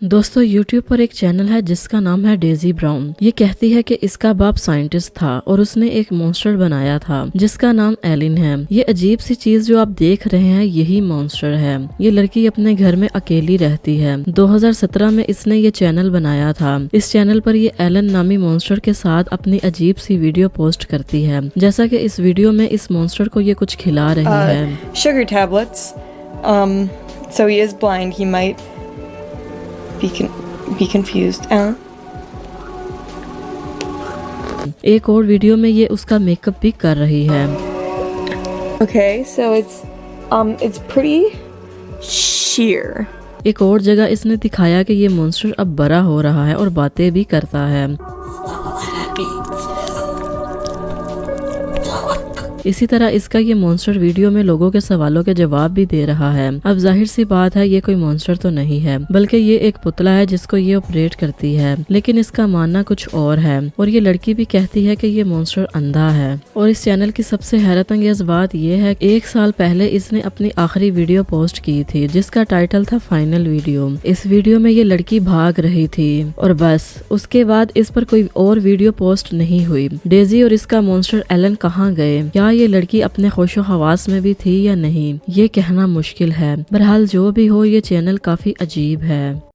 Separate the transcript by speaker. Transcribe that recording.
Speaker 1: दोस्तों YouTube पर एक चैनल है जिसका नाम है डेजी ब्राउन। ये कहती है कि इसका बाप साइंटिस्ट था और उसने एक मॉन्स्टर बनाया था जिसका नाम एलिन है। ये अजीब सी चीज जो आप देख रहे हैं यही मॉन्स्टर है। ये लड़की अपने घर में अकेली रहती है। 2017 में इसने ये चैनल बनाया था। इस चैनल पर ये एलन नामी मॉन्स्टर के साथ अपनी अजीब सी वीडियो पोस्ट करती है। जैसा कि इस वीडियो में इस मॉन्स्टर को ये कुछ खिला रही है।
Speaker 2: Sugar tablets. So he is blind. He might be confused.
Speaker 1: एक और वीडियो में ये उसका मेकअप भी कर रही है।
Speaker 2: Okay, so it's pretty sheer.
Speaker 1: एक और जगह इसने दिखाया कि ये मॉन्स्टर अब बड़ा हो रहा है और बातें भी करता है। इसी तरह इसका ये मॉन्स्टर वीडियो में लोगों के सवालों के जवाब भी दे रहा है। अब जाहिर सी बात है ये कोई मॉन्स्टर तो नहीं है, बल्कि ये एक पुतला है जिसको ये ऑपरेट करती है। लेकिन इसका मानना कुछ और है और ये लड़की भी कहती है कि ये मॉन्स्टर अंधा है। और इस चैनल की सबसे हैरत अंगेज बात ये है, 1 साल पहले इसने अपनी आखिरी वीडियो पोस्ट की थी जिसका टाइटल था फाइनल वीडियो। इस वीडियो में ये लड़की भाग रही थी और बस उसके बाद इस पर कोई और वीडियो पोस्ट नहीं हुई। डेजी और इसका मॉन्स्टर एलन कहाँ गए? क्या ये लड़की अपने होशो हवास में भी थी या नहीं, ये कहना मुश्किल है। बहरहाल जो भी हो, ये चैनल काफी अजीब है।